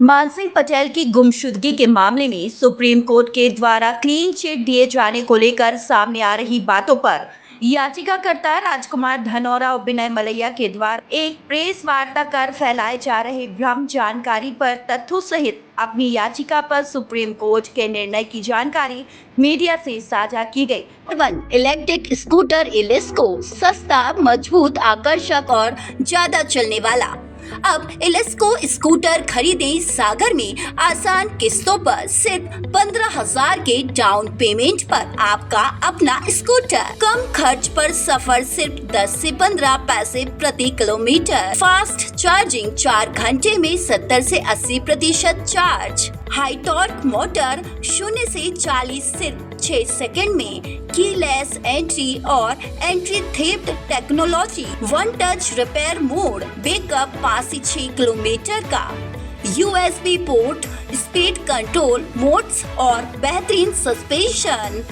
मानसिंह पटेल की गुमशुदगी के मामले में सुप्रीम कोर्ट के द्वारा क्लीन चिट दिए जाने को लेकर सामने आ रही बातों पर याचिकाकर्ता राजकुमार धनौरा और विनय मलैया के द्वारा एक प्रेस वार्ता कर फैलाए जा रहे भ्रम जानकारी पर तथ्यों सहित अपनी याचिका पर सुप्रीम कोर्ट के निर्णय की जानकारी मीडिया से साझा की गई। वन इलेक्ट्रिक स्कूटर इलेस्को सस्ता, मजबूत, आकर्षक और ज्यादा चलने वाला। अब इलेस्को स्कूटर खरीदें सागर में आसान किस्तों पर सिर्फ 15,000 के डाउन पेमेंट पर आपका अपना स्कूटर। कम खर्च पर सफर सिर्फ 10 से 15 पैसे प्रति किलोमीटर। फास्ट चार्जिंग 4 घंटे में 70 से 80% चार्ज। हाई टॉर्क मोटर 0 से 40 सिर्फ 6 सेकंड में। कीलेस एंट्री और entry theft technology. One touch repair mode. Backup 5 से 6 किलोमीटर का। USB port, speed control modes और बेहतरीन सस्पेंशन।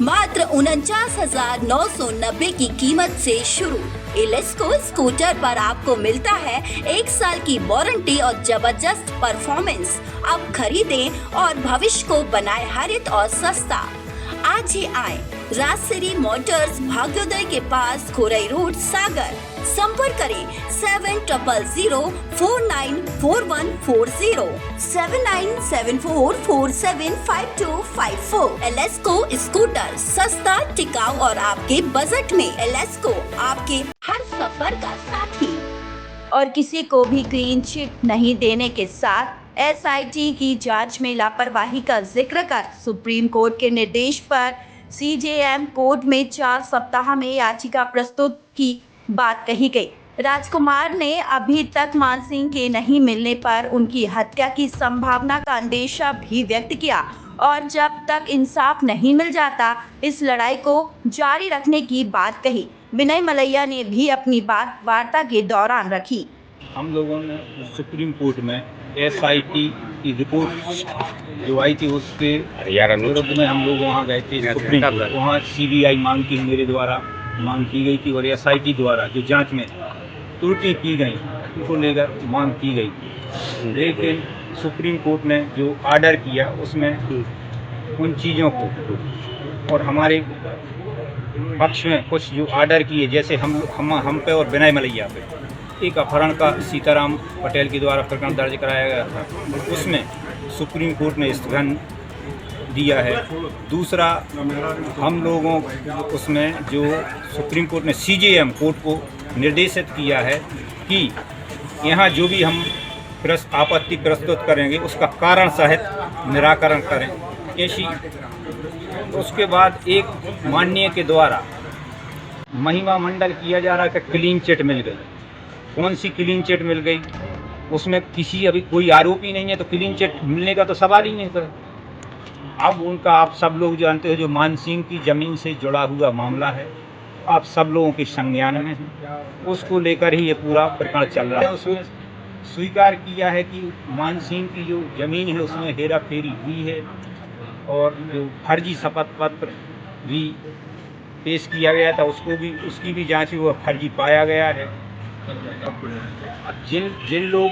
मात्र 49,990 की कीमत से शुरू। इलेस्को स्कूटर पर आपको मिलता है 1 साल की वारंटी और जबरदस्त परफॉर्मेंस। अब खरीदें और भविष्य को बनाए हरित और सस्ता। आज ही आए राजश्री मोटर्स, भाग्योदय के पास, खोरई रोड, सागर। संपर्क करें 7000494140 7974475254। इलेस्को स्कूटर सस्ता, टिकाऊ और आपके बजट में। इलेस्को आपके हर सफर का साथी। और किसी को भी क्लीन चिट नहीं देने के साथ SIT की जांच में लापरवाही का जिक्र कर सुप्रीम कोर्ट के निर्देश पर CJM कोर्ट में 4 सप्ताह में याचिका प्रस्तुत की बात कही गई। राजकुमार ने अभी तक मानसिंह के नहीं मिलने पर उनकी हत्या की संभावना का अंदेशा भी व्यक्त किया और जब तक इंसाफ नहीं मिल जाता इस लड़ाई को जारी रखने की बात कही। विनय मलैया ने भी अपनी बात वार्ता के दौरान रखी। हम लोगों ने सुप्रीम कोर्ट में SIT की रिपोर्ट जो आई थी उसके विरुद्ध में हम लोग वहाँ गए थे सुप्रीम कोर्ट। वहाँ CBI मांग की मेरे द्वारा मांग की गई थी और SIT द्वारा जो जांच में त्रुटि की गई उसको लेकर मांग की गई। लेकिन सुप्रीम कोर्ट ने जो आर्डर किया उसमें उन चीज़ों को और हमारे पक्ष में कुछ जो आर्डर किए, जैसे हम पे और विनय मलैया पे एक अपहरण का सीताराम पटेल के द्वारा प्रकरण दर्ज कराया गया था, उसमें सुप्रीम कोर्ट ने स्थगन दिया है। दूसरा, हम लोगों उसमें जो सुप्रीम कोर्ट ने CJM कोर्ट को निर्देशित किया है कि यहाँ जो भी हम आपत्ति प्रस्तुत करेंगे उसका कारण सहित निराकरण करें। ऐसी उसके बाद एक माननीय के द्वारा महिमा मंडल किया जा रहा है कि क्लीन चिट मिल गई। कौन सी क्लीन चिट मिल गई? उसमें किसी अभी कोई आरोपी नहीं है तो क्लीन चिट मिलने का तो सवाल ही नहीं था। अब उनका आप सब लोग जानते हो जो मानसिंह की ज़मीन से जुड़ा हुआ मामला है, आप सब लोगों के संज्ञान में है। उसको लेकर ही ये पूरा प्रकरण चल रहा है। उसमें स्वीकार किया है कि मानसिंह की जो ज़मीन है उसमें हेरा फेरी हुई है और जो फर्जी शपथ पत्र भी पेश किया गया था उसकी भी जाँच हुई, वो फर्जी पाया गया है। जिन लोग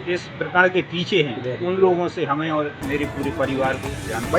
इस प्रकार के पीछे हैं उन लोगों से हमें और मेरे पूरे परिवार को जानना